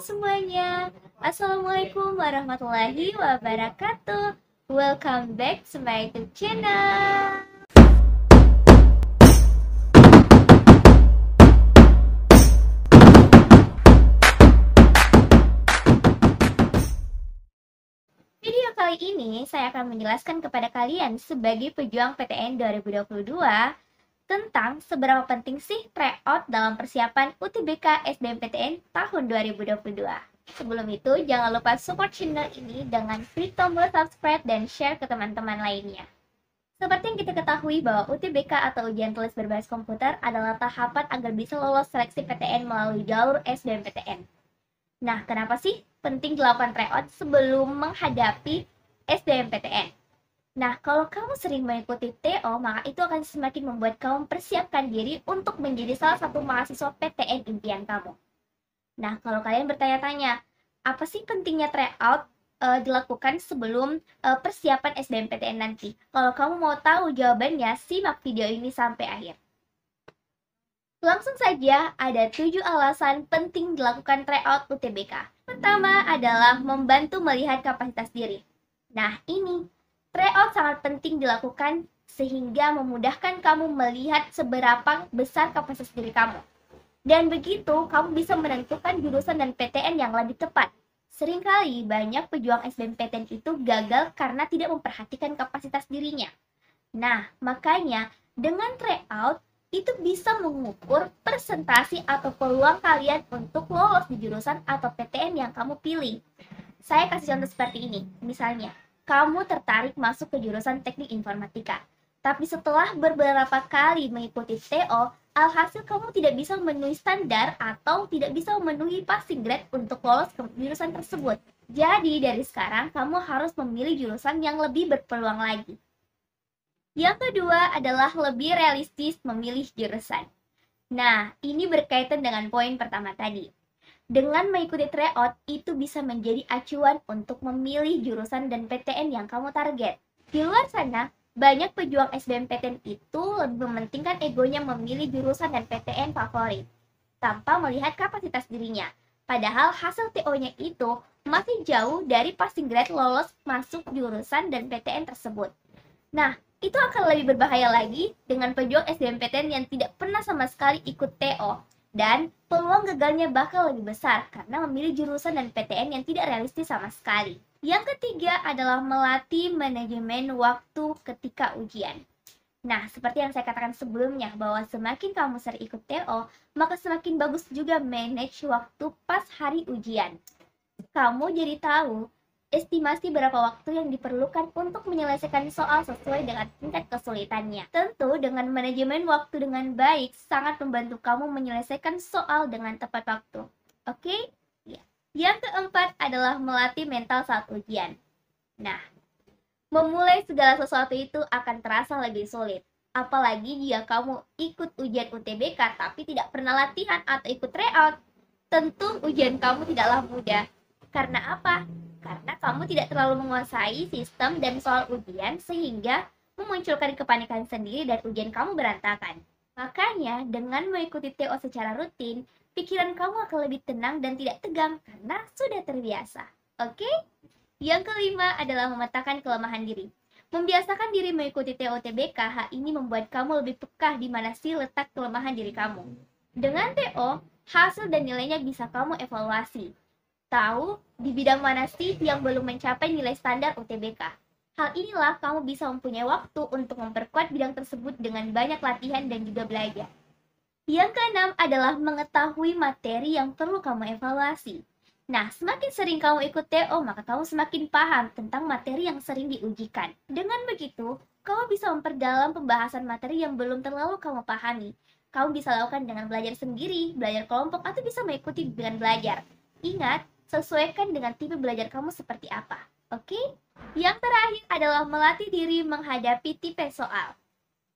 semuanya, Assalamualaikum warahmatullahi wabarakatuh. Welcome back to my YouTube channel. Video kali ini saya akan menjelaskan kepada kalian sebagai pejuang PTN 2022 tentang seberapa penting sih tryout dalam persiapan UTBK SBMPTN tahun 2022. Sebelum itu, jangan lupa support channel ini dengan klik tombol subscribe dan share ke teman-teman lainnya. Seperti yang kita ketahui bahwa UTBK atau ujian tulis berbasis komputer adalah tahapan agar bisa lolos seleksi PTN melalui jalur SBMPTN. Nah, kenapa sih penting dilakukan tryout sebelum menghadapi SBMPTN? Nah, kalau kamu sering mengikuti TO, maka itu akan semakin membuat kamu persiapkan diri untuk menjadi salah satu mahasiswa PTN impian kamu. Nah, kalau kalian bertanya-tanya, apa sih pentingnya tryout dilakukan sebelum persiapan SBMPTN nanti? Kalau kamu mau tahu jawabannya, simak video ini sampai akhir. Langsung saja, ada 7 alasan penting dilakukan tryout UTBK. Pertama adalah membantu melihat kapasitas diri. Nah, ini tryout sangat penting dilakukan sehingga memudahkan kamu melihat seberapa besar kapasitas diri kamu. Dan begitu, kamu bisa menentukan jurusan dan PTN yang lebih tepat. Seringkali banyak pejuang SBMPTN itu gagal karena tidak memperhatikan kapasitas dirinya. Nah, makanya dengan tryout itu bisa mengukur presentasi atau peluang kalian untuk lolos di jurusan atau PTN yang kamu pilih. Saya kasih contoh seperti ini, misalnya, kamu tertarik masuk ke jurusan teknik informatika. Tapi setelah beberapa kali mengikuti TO, alhasil kamu tidak bisa memenuhi standar atau tidak bisa memenuhi passing grade untuk lolos ke jurusan tersebut. Jadi dari sekarang kamu harus memilih jurusan yang lebih berpeluang lagi. Yang kedua adalah lebih realistis memilih jurusan. Nah, ini berkaitan dengan poin pertama tadi. Dengan mengikuti tryout, itu bisa menjadi acuan untuk memilih jurusan dan PTN yang kamu target. Di luar sana, banyak pejuang SBMPTN itu lebih mementingkan egonya memilih jurusan dan PTN favorit, tanpa melihat kapasitas dirinya. Padahal hasil TO-nya itu masih jauh dari passing grade lolos masuk jurusan dan PTN tersebut. Nah, itu akan lebih berbahaya lagi dengan pejuang SBMPTN yang tidak pernah sama sekali ikut TO. Dan peluang gagalnya bakal lebih besar karena memilih jurusan dan PTN yang tidak realistis sama sekali. Yang ketiga adalah melatih manajemen waktu ketika ujian. Nah, seperti yang saya katakan sebelumnya bahwa semakin kamu sering ikut TO, maka semakin bagus juga manage waktu pas hari ujian. Kamu jadi tahu estimasi berapa waktu yang diperlukan untuk menyelesaikan soal sesuai dengan tingkat kesulitannya. Tentu, dengan manajemen waktu dengan baik sangat membantu kamu menyelesaikan soal dengan tepat waktu. Oke? Ya. Yang keempat adalah melatih mental saat ujian. Nah, memulai segala sesuatu itu akan terasa lebih sulit. Apalagi jika kamu ikut ujian UTBK tapi tidak pernah latihan atau ikut tryout. Tentu ujian kamu tidaklah mudah. Karena apa? Karena kamu tidak terlalu menguasai sistem dan soal ujian sehingga memunculkan kepanikan sendiri dan ujian kamu berantakan. Makanya, dengan mengikuti TO secara rutin, pikiran kamu akan lebih tenang dan tidak tegang karena sudah terbiasa. Oke? Yang kelima adalah memetakan kelemahan diri. Membiasakan diri mengikuti TO UTBK, hal ini membuat kamu lebih peka di mana sih letak kelemahan diri kamu. Dengan TO, hasil dan nilainya bisa kamu evaluasi. Tahu di bidang mana sih yang belum mencapai nilai standar UTBK. Hal inilah kamu bisa mempunyai waktu untuk memperkuat bidang tersebut dengan banyak latihan dan juga belajar. Yang keenam adalah mengetahui materi yang perlu kamu evaluasi. Nah, semakin sering kamu ikut TO, maka kamu semakin paham tentang materi yang sering diujikan. Dengan begitu, kamu bisa memperdalam pembahasan materi yang belum terlalu kamu pahami. Kamu bisa lakukan dengan belajar sendiri, belajar kelompok, atau bisa mengikuti dengan belajar. Ingat, sesuaikan dengan tipe belajar kamu seperti apa, oke? Yang terakhir adalah melatih diri menghadapi tipe soal.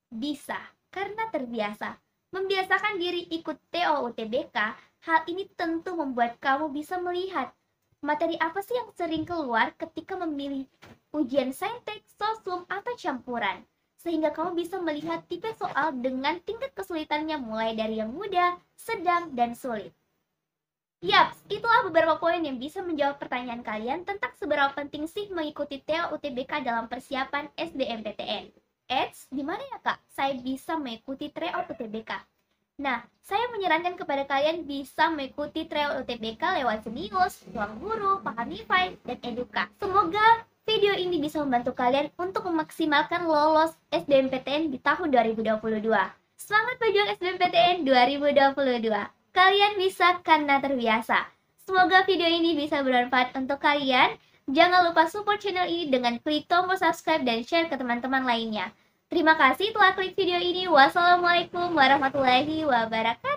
Bisa, karena terbiasa. Membiasakan diri ikut TO UTBK, hal ini tentu membuat kamu bisa melihat materi apa sih yang sering keluar ketika memilih ujian saintek, sosum, atau campuran. Sehingga kamu bisa melihat tipe soal dengan tingkat kesulitannya mulai dari yang mudah, sedang, dan sulit. Yaps, itulah beberapa poin yang bisa menjawab pertanyaan kalian tentang seberapa penting sih mengikuti TO UTBK dalam persiapan SDMPTN. Eits, di mana ya kak saya bisa mengikuti tryout UTBK? Nah, saya menyarankan kepada kalian bisa mengikuti tryout UTBK lewat Senius, Ruang Guru, Pahamify, dan Eduka. Semoga video ini bisa membantu kalian untuk memaksimalkan lolos SBMPTN di tahun 2022. Semangat pejuang SBMPTN 2022! Kalian bisa karena terbiasa. Semoga video ini bisa bermanfaat untuk kalian. Jangan lupa support channel ini dengan klik tombol subscribe dan share ke teman-teman lainnya. Terima kasih telah klik video ini. Wassalamualaikum warahmatullahi wabarakatuh.